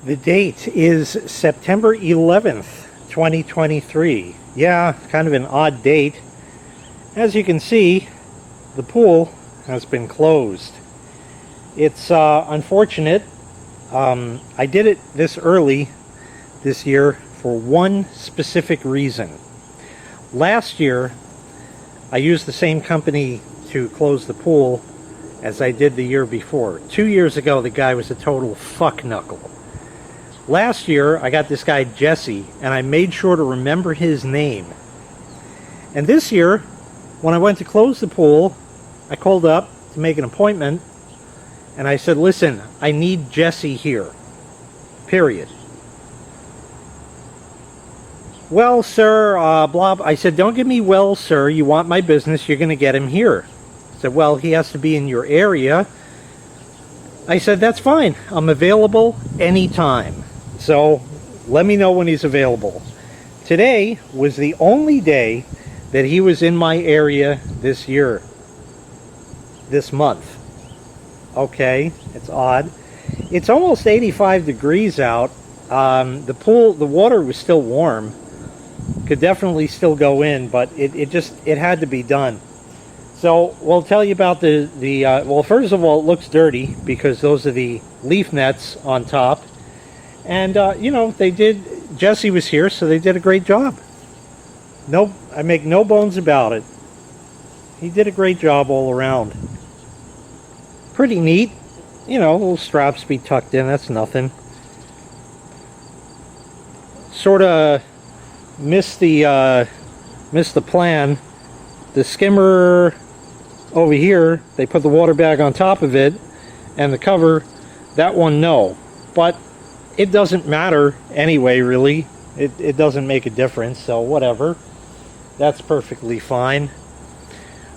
The date is September 11th, 2023. Yeah, kind of an odd date. As you can see, the pool has been closed. It's unfortunate. I did it this early this year for one specific reason. Last year, I used the same company to close the pool as I did the year before. 2 years ago, the guy was a total fuck knuckle. Last year, I got this guy Jesse, and I made sure to remember his name. And this year, when I went to close the pool, I called up to make an appointment, and I said, listen, I need Jesse here. Period. Well, sir, blah. I said, don't give me well, sir. You want my business, you're going to get him here. I said, well, he has to be in your area. I said, that's fine. I'm available anytime. So let me know when he's available. Today was the only day that he was in my area this year. This month. Okay, it's odd. It's almost 85 degrees out. The pool, the water was still warm. Could definitely still go in, but it had to be done. So we'll tell you about well, first of all, it looks dirty because those are the leaf nets on top. And, you know, Jesse was here, so they did a great job. No, I make no bones about it. He did a great job all around. Pretty neat. You know, little straps be tucked in, that's nothing. Sort of missed the plan. The skimmer over here, they put the water bag on top of it, and the cover, that one no. But it doesn't matter anyway, really. It doesn't make a difference, so whatever. That's perfectly fine.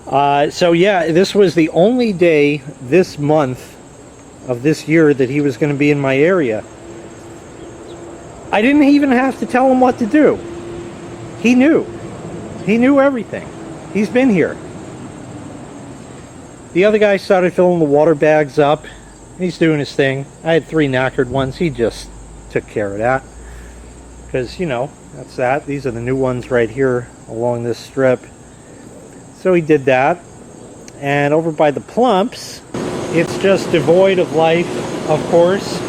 So yeah, this was the only day this month of this year that he was going to be in my area. I didn't even have to tell him what to do. He knew. He knew everything. He's been here. The other guy started filling the water bags up. He's doing his thing. I had 3 knackered ones. He just took care of that. Because, you know, that's that. These are the new ones right here along this strip. So he did that. And over by the plumps, it's just devoid of life, of course.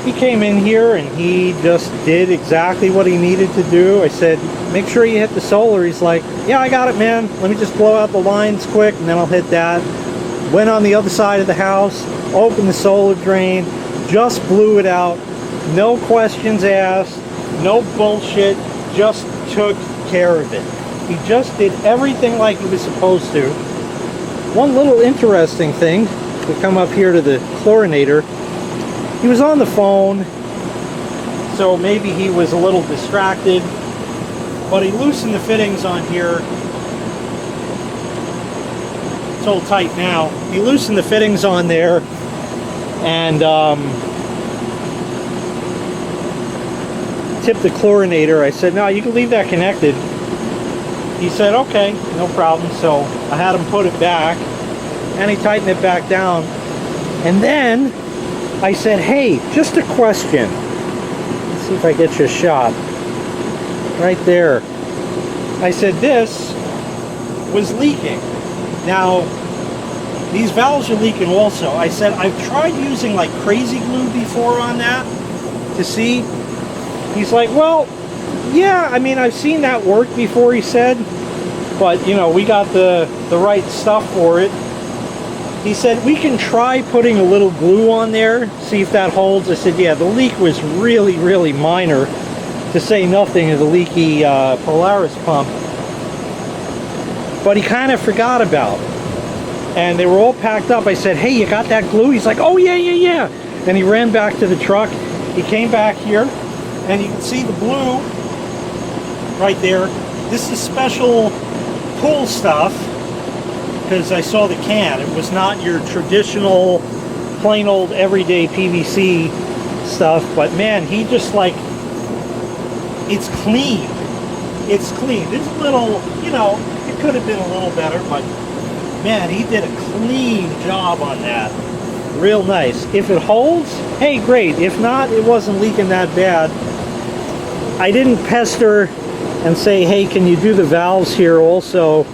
He came in here and he just did exactly what he needed to do. I said, make sure you hit the solar. He's like, yeah, I got it, man. Let me just blow out the lines quick and then I'll hit that. Went on the other side of the house, opened the solar drain, just blew it out. No questions asked, no bullshit, just took care of it. He just did everything like he was supposed to. One little interesting thing, we come up here to the chlorinator. He was on the phone, so maybe he was a little distracted, but he loosened the fittings on here. It's all tight now. He loosened the fittings on there, and tipped the chlorinator. I said, no, you can leave that connected. He said, okay, no problem. So I had him put it back, and he tightened it back down. And then I said, hey, just a question. Let's see if I get you a shot. Right there. I said, this was leaking. Now, these valves are leaking also. I said, I've tried using like crazy glue before on that to see. He's like, well, yeah, I mean, I've seen that work before, he said. But, you know, we got the right stuff for it. He said, we can try putting a little glue on there, see if that holds. I said, yeah, the leak was really, really minor, to say nothing of the leaky Polaris pump. But he kind of forgot about it. And they were all packed up. I said, hey, you got that glue? He's like, oh, yeah. And he ran back to the truck. He came back here, and you can see the blue right there. This is special pool stuff, because I saw the can. It was not your traditional, plain old, everyday PVC stuff. But man, he just like, it's clean. It's clean. It's a little, you know, it could have been a little better, but man, he did a clean job on that. real nice. If it holds, hey, great. If not, it wasn't leaking that bad. I didn't pester and say, hey, can you do the valves here also,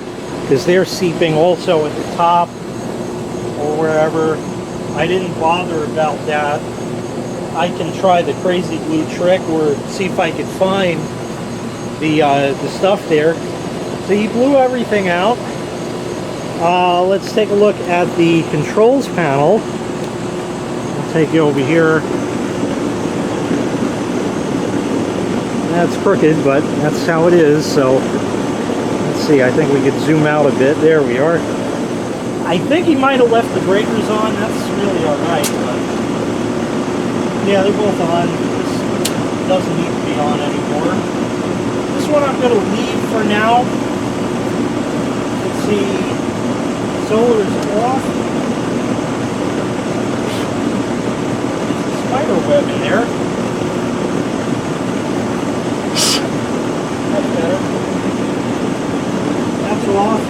because they're seeping also at the top or wherever. I didn't bother about that. I can try the crazy glue trick or see if I can find the stuff there. So he blew everything out. Let's take a look at the controls panel. I'll take you over here. That's crooked, but that's how it is. So let's see, I think we could zoom out a bit. There we are. I think he might have left the breakers on. That's really alright, but yeah, they're both on. This doesn't need to be on anymore. This one I'm going to leave for now. Let's see. Solar is off. There's a spider web in there. That's better. That's off.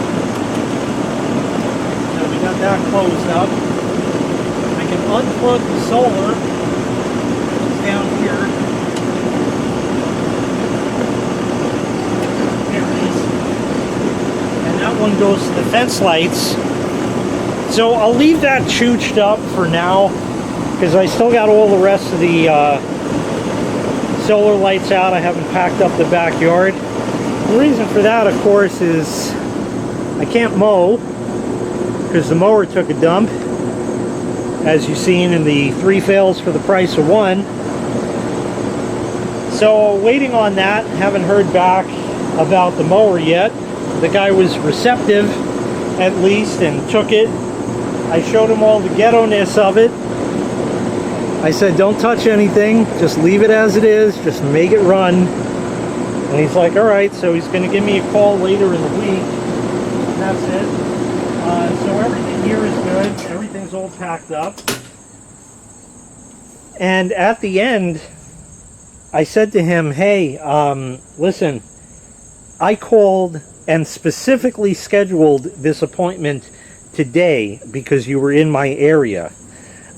Now we got that closed up. I can unplug the solar. It's down here. There it is. And that one goes to the fence lights. So I'll leave that chooched up for now because I still got all the rest of the solar lights out. I haven't packed up the backyard. The reason for that, of course, is I can't mow because the mower took a dump, as you've seen in the 3 fails for the price of 1. So waiting on that, haven't heard back about the mower yet. The guy was receptive, at least, and took it. I showed him all the ghetto-ness of it. I said, don't touch anything, just leave it as it is, just make it run. And he's like, all right, so he's going to give me a call later in the week. And that's it. So everything here is good. Everything's all packed up. And at the end, I said to him, hey, listen, I called and specifically scheduled this appointment today because you were in my area.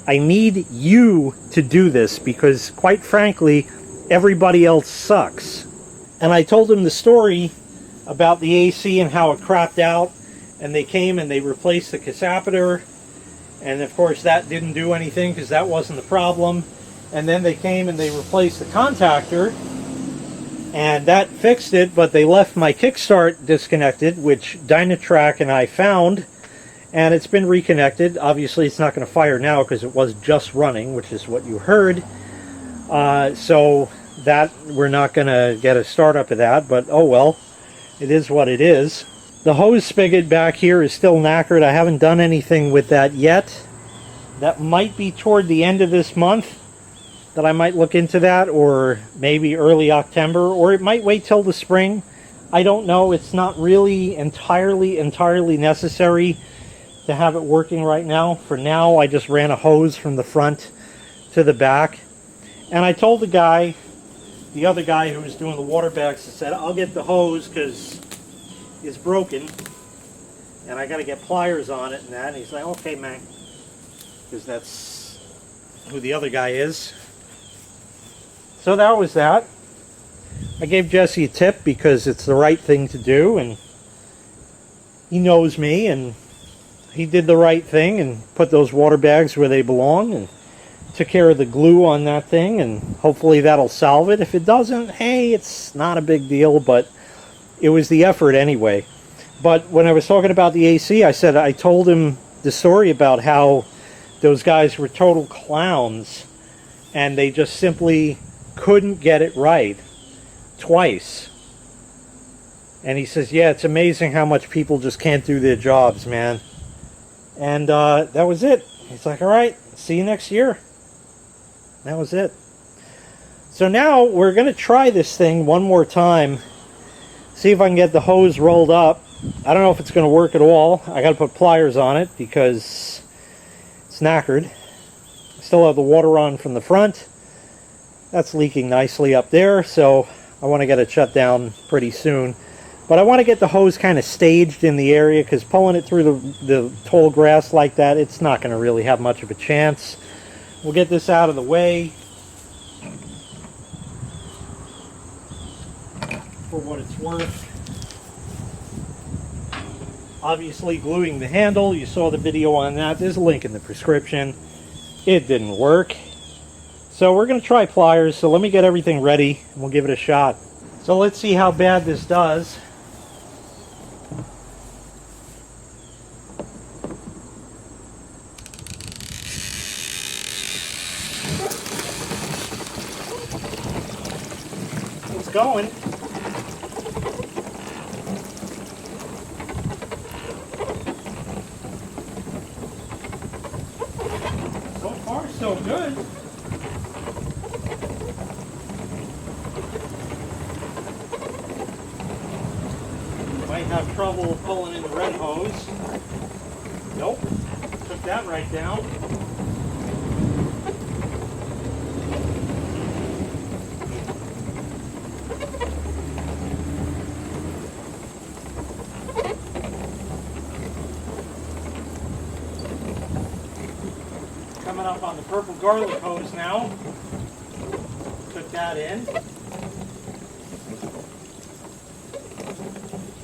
I need you to do this because, quite frankly, everybody else sucks. And I told him the story about the AC and how it crapped out, and they came and they replaced the capacitor, and of course that didn't do anything because that wasn't the problem. And then they came and they replaced the contactor, and that fixed it, but they left my kickstart disconnected, which Dynatrack and I found, and it's been reconnected. Obviously it's not going to fire now because it was just running, which is what you heard. So that we're not going to get a startup of that, but oh well, it is what it is. The hose spigot back here is still knackered. I haven't done anything with that yet. That might be toward the end of this month that I might look into that, or maybe early October, or it might wait till the spring. I don't know. It's not really entirely necessary to have it working right now. For now, I just ran a hose from the front to the back. And I told the guy, the other guy who was doing the water bags, I said, I'll get the hose because it's broken and I got to get pliers on it and that. And he's like, okay, man, because that's who the other guy is. So that was that. I gave Jesse a tip because it's the right thing to do, and he knows me, and he did the right thing and put those water bags where they belong and took care of the glue on that thing, and hopefully that'll solve it. If it doesn't, hey, it's not a big deal, but it was the effort anyway. But when I was talking about the AC, I said I told him the story about how those guys were total clowns and they just simply couldn't get it right twice. And he says, yeah, it's amazing how much people just can't do their jobs, man. And that was it. He's like, all right, see you next year. That was it. So now we're going to try this thing one more time. See if I can get the hose rolled up. I don't know if it's going to work at all. I got to put pliers on it because it's knackered. I still have the water on from the front. That's leaking nicely up there, so I want to get it shut down pretty soon. But I want to get the hose kind of staged in the area, because pulling it through the tall grass like that, it's not going to really have much of a chance. We'll get this out of the way for what it's worth. Obviously gluing the handle, you saw the video on that. There's a link in the description. It didn't work. So we're going to try pliers, so let me get everything ready and we'll give it a shot. So let's see how bad this does. It's going. So far, so good. Might have trouble pulling in the red hose. Nope. Took that right down. Coming up on the purple garlic hose now. Took that in.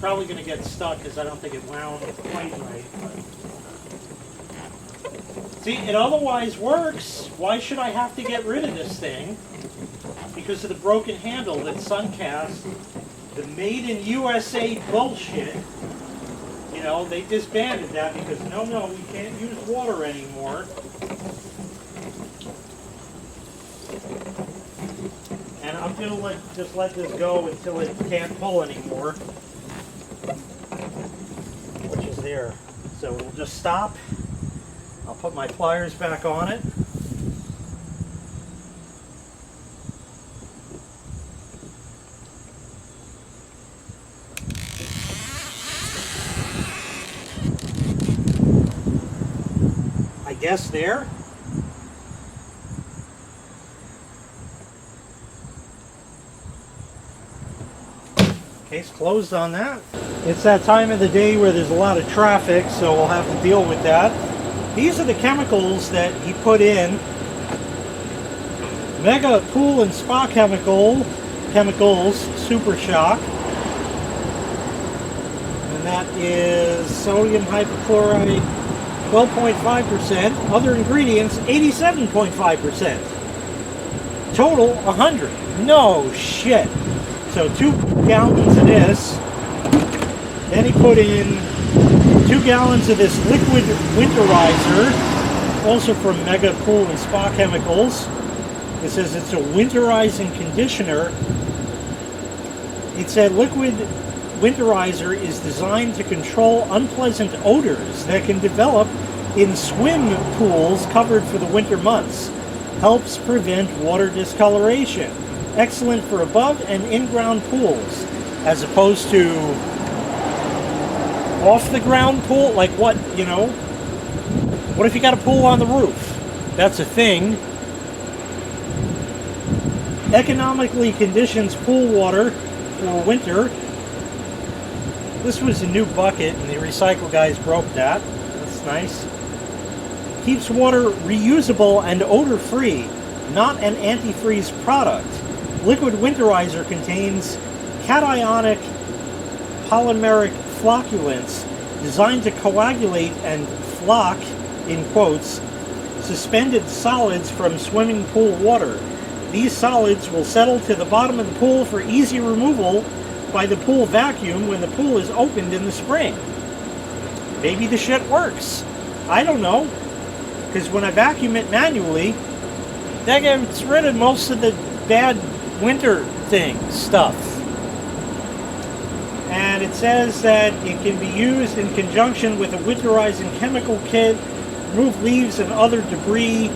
Probably going to get stuck because I don't think it wound quite right. But... See, it otherwise works. Why should I have to get rid of this thing? Because of the broken handle that Suncast, the made in USA bullshit, you know, they disbanded that because no, we can't use water anymore. And I'm going to just let this go until it can't pull anymore. Which is there. So we'll just stop. I'll put my pliers back on it. I guess there. Case closed on that. It's that time of the day where there's a lot of traffic, so we'll have to deal with that. These are the chemicals that he put in. Mega Pool and Spa Chemicals Super Shock. And that is sodium hypochlorite 12.5%. Other ingredients 87.5%. Total 100. No shit. So 2 gallons of this. Then he put in 2 gallons of this liquid winterizer, also from Mega Pool and Spa Chemicals. It says it's a winterizing conditioner. It said liquid winterizer is designed to control unpleasant odors that can develop in swim pools covered for the winter months. Helps prevent water discoloration. Excellent for above and in-ground pools, as opposed to off-the-ground pool. Like what, you know? What if you got a pool on the roof? That's a thing. Economically conditions pool water for winter. This was a new bucket, and the recycle guys broke that. That's nice. Keeps water reusable and odor-free, not an antifreeze product. Liquid winterizer contains cationic polymeric flocculants designed to coagulate and flock, in quotes, suspended solids from swimming pool water. These solids will settle to the bottom of the pool for easy removal by the pool vacuum when the pool is opened in the spring. Maybe the shit works. I don't know. Because when I vacuum it manually, that gets rid of most of the bad winter stuff. And it says that it can be used in conjunction with a winterizing chemical kit, remove leaves and other debris,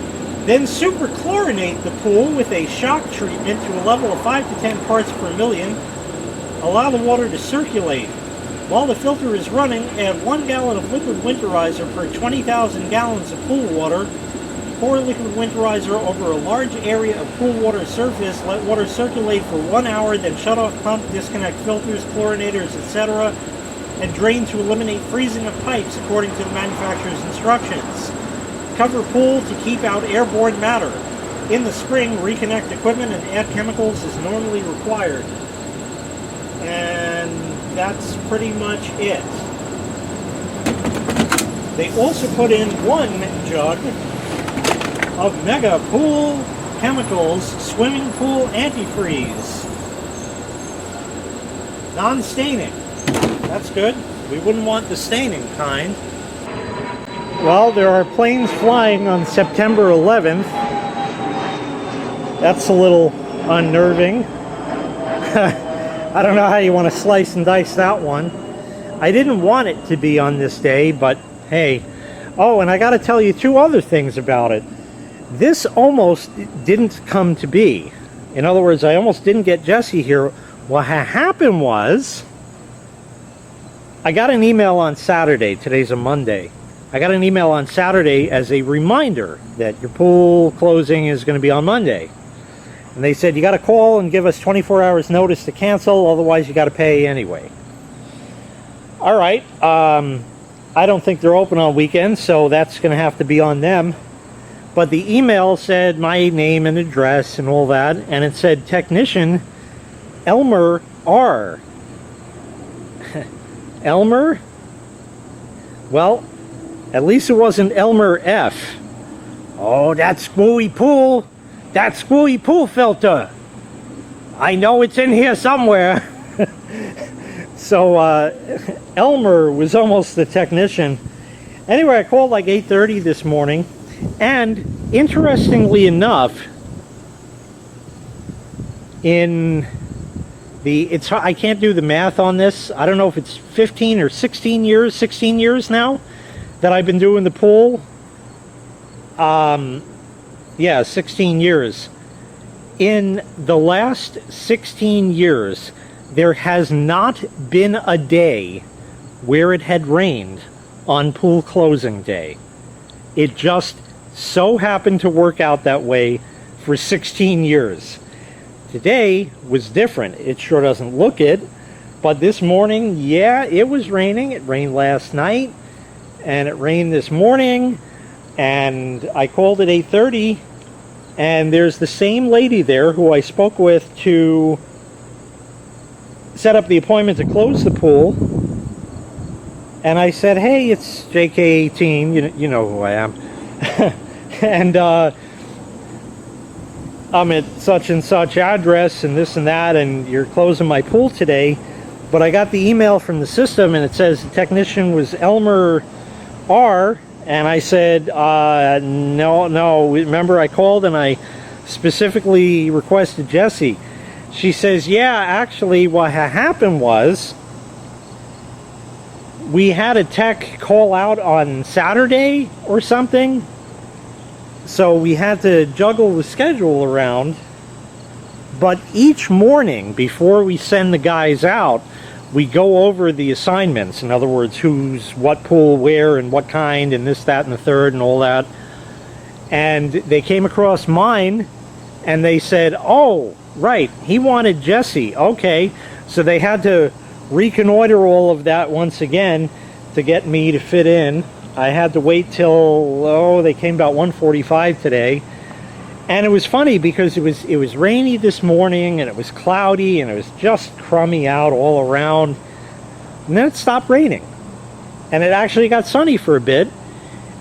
then super chlorinate the pool with a shock treatment to a level of 5 to 10 parts per million. Allow the water to circulate. While the filter is running, add 1 gallon of liquid winterizer per 20,000 gallons of pool water. pour liquid winterizer over a large area of pool water surface, let water circulate for 1 hour, then shut off pump, disconnect filters, chlorinators, etc., and drain to eliminate freezing of pipes according to the manufacturer's instructions. Cover pool to keep out airborne matter. In the spring, reconnect equipment and add chemicals as normally required. And that's pretty much it. They also put in 1 jug of Mega Pool Chemicals Swimming Pool Antifreeze. Non-staining. That's good. We wouldn't want the staining kind. Well, there are planes flying on September 11th. That's a little unnerving. I don't know how you want to slice and dice that one. I didn't want it to be on this day, but hey. Oh, and I got to tell you 2 other things about it. This almost didn't come to be. In other words, I almost didn't get Jesse here. What happened was, I got an email on Saturday. Today's a Monday. I got an email on Saturday as a reminder that your pool closing is going to be on Monday. And they said, you got to call and give us 24 hours notice to cancel, otherwise you got to pay anyway. All right. I don't think they're open on weekends, so that's going to have to be on them. But the email said my name and address and all that, and it said technician Elmer R. Elmer? Well, at least it wasn't Elmer F. Oh, that screwy pool. That screwy pool filter. I know it's in here somewhere. So, Elmer was almost the technician. Anyway, I called like 8:30 this morning. And, interestingly enough, I can't do the math on this. I don't know if it's 15 or 16 years now that I've been doing the pool. Yeah, 16 years. In the last 16 years, there has not been a day where it had rained on pool closing day. It just so happened to work out that way for 16 years. Today was different. It sure doesn't look it, but this morning, yeah, it was raining. It rained last night, and it rained this morning, and I called at 8:30, and there's the same lady there who I spoke with to set up the appointment to close the pool. And I said, hey, it's JK18, you know who I am. And I'm at such and such address and this and that, and you're closing my pool today. But I got the email from the system, and it says the technician was Elmer R. And I said, no. Remember, I called and I specifically requested Jesse. She says, yeah, actually, what happened was we had a tech call out on Saturday or something. So we had to juggle the schedule around. But each morning, before we send the guys out, we go over the assignments. In other words, who's what pool, where, and what kind, and this, that, and the third, and all that. And they came across mine, and they said, oh, right, he wanted Jesse. Okay, so they had to reconnoiter all of that once again to get me to fit in. I had to wait till, they came about 1:45 today. And it was funny because it was rainy this morning, and it was cloudy, and it was just crummy out all around. And then it stopped raining. And it actually got sunny for a bit,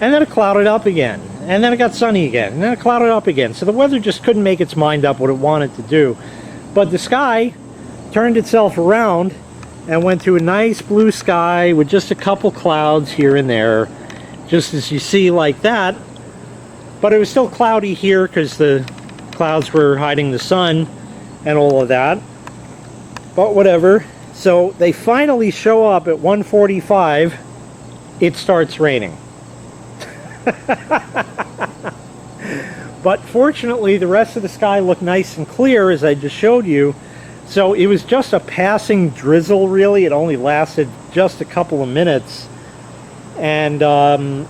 and then it clouded up again. And then it got sunny again, and then it clouded up again. So the weather just couldn't make its mind up what it wanted to do. But the sky turned itself around and went to a nice blue sky with just a couple clouds here and there, just as you see like that. But it was still cloudy here because the clouds were hiding the sun and all of that. But whatever. So they finally show up at 1:45. It starts raining. But fortunately, the rest of the sky looked nice and clear, as I just showed you. So it was just a passing drizzle, really. It only lasted just a couple of minutes. And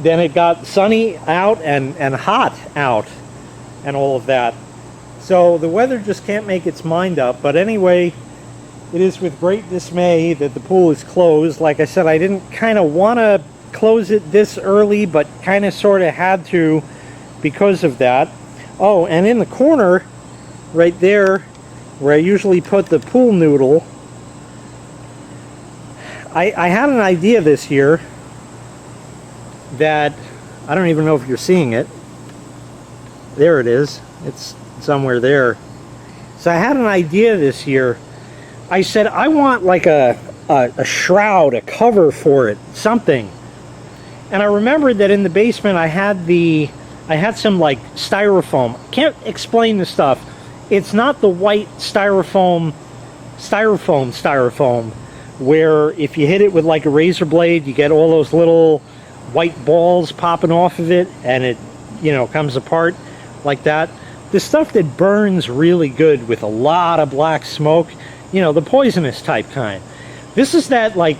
then it got sunny out and hot out and all of that. So the weather just can't make its mind up. But anyway, it is with great dismay that the pool is closed. Like I said, I didn't kind of want to close it this early, but kind of sort of had to because of that. Oh, and in the corner right there where I usually put the pool noodle, I had an idea this year that, I don't even know if you're seeing it. There it is. It's somewhere there. So I had an idea this year. I said, I want like a shroud, a cover for it, something. And I remembered that in the basement I had some like styrofoam. Can't explain the stuff. It's not the white styrofoam, where if you hit it with like a razor blade, you get all those little white balls popping off of it, and it, you know, comes apart like that. The stuff that burns really good with a lot of black smoke, you know, the poisonous type kind. This is that like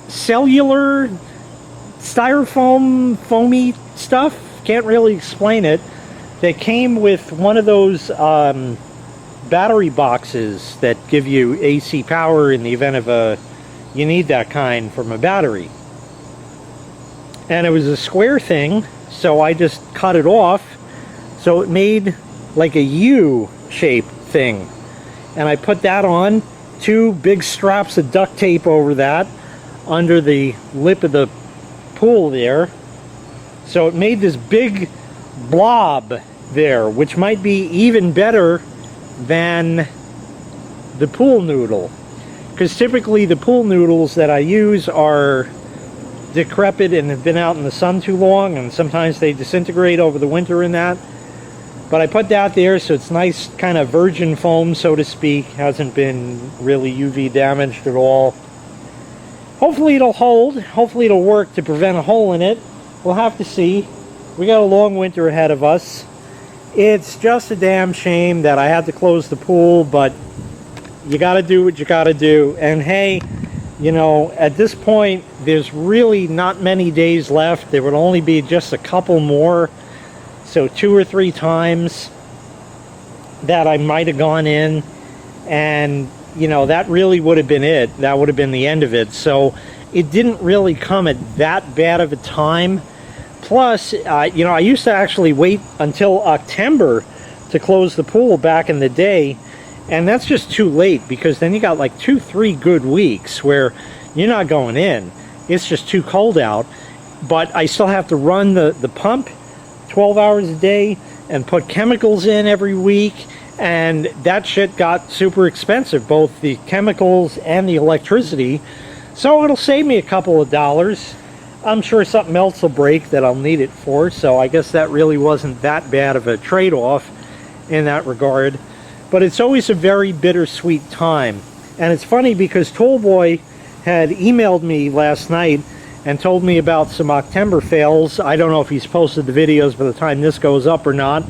cellular styrofoam foamy stuff. Can't really explain it. That came with one of those battery boxes that give you AC power in the event of you need that kind from a battery. And it was a square thing, so I just cut it off, so it made like a U-shaped thing. And I put that on, 2 big straps of duct tape over that, under the lip of the pool there. So it made this big blob there, which might be even better than the pool noodle. Because typically the pool noodles that I use are decrepit and have been out in the sun too long, and sometimes they disintegrate over the winter in that. But I put that there so it's nice kind of virgin foam, so to speak. Hasn't been really UV damaged at all. Hopefully it'll hold. Hopefully it'll work to prevent a hole in it. We'll have to see. We got a long winter ahead of us. It's just a damn shame that I had to close the pool, but you gotta do what you gotta do. And hey, you know, at this point, there's really not many days left. There would only be just a couple more. So 2 or 3 times that I might have gone in, and you know, that really would have been it. That would have been the end of it. So it didn't really come at that bad of a time. Plus, you know, I used to actually wait until October to close the pool back in the day, and that's just too late, because then you got like 2-3 good weeks where you're not going in. It's just too cold out. But I still have to run the pump 12 hours a day and put chemicals in every week, and that shit got super expensive, both the chemicals and the electricity. So it'll save me a couple of dollars. I'm sure something else will break that I'll need it for, so I guess that really wasn't that bad of a trade-off in that regard. But it's always a very bittersweet time. And it's funny because Tollboy had emailed me last night and told me about some October fails. I don't know if he's posted the videos by the time this goes up or not,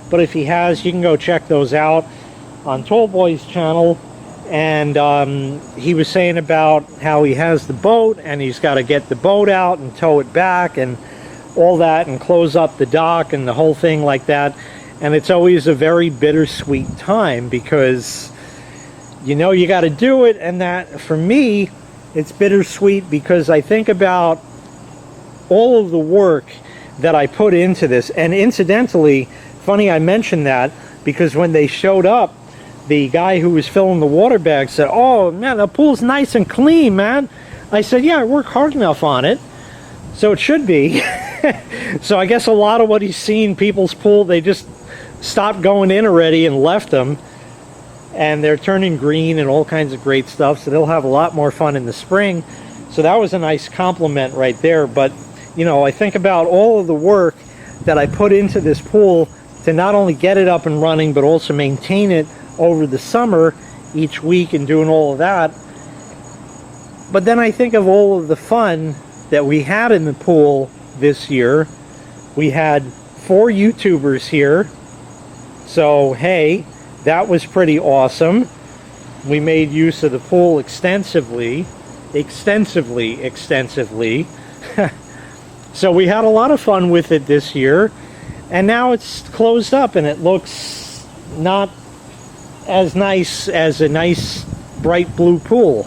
but if he has, you can go check those out on Tollboy's channel. And he was saying about how he has the boat, and he's got to get the boat out and tow it back and all that, and close up the dock and the whole thing like that. And it's always a very bittersweet time, because you know you got to do it. And that, for me, it's bittersweet because I think about all of the work that I put into this. And incidentally, funny I mentioned that, because when they showed up, the guy who was filling the water bag said, "Oh man, the pool's nice and clean, man." I said, "Yeah, I work hard enough on it, so it should be." So I guess a lot of what he's seen, people's pool, they just stopped going in already and left them, and they're turning green and all kinds of great stuff, so they'll have a lot more fun in the spring. So that was a nice compliment right there. But you know, I think about all of the work that I put into this pool to not only get it up and running, but also maintain it over the summer each week and doing all of that. But then I think of all of the fun that we had in the pool this year. We had 4 YouTubers here, so hey, that was pretty awesome. We made use of the pool extensively. So we had a lot of fun with it this year, and now it's closed up and it looks not as nice as a nice bright blue pool.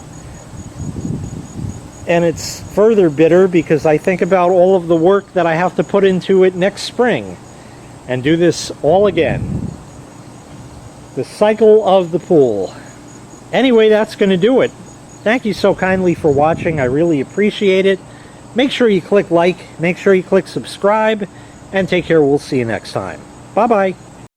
And it's further bitter because I think about all of the work that I have to put into it next spring and do this all again. The cycle of the pool. Anyway, that's going to do it. Thank you so kindly for watching. I really appreciate it. Make sure you click like, make sure you click subscribe, and take care. We'll see you next time. Bye-bye.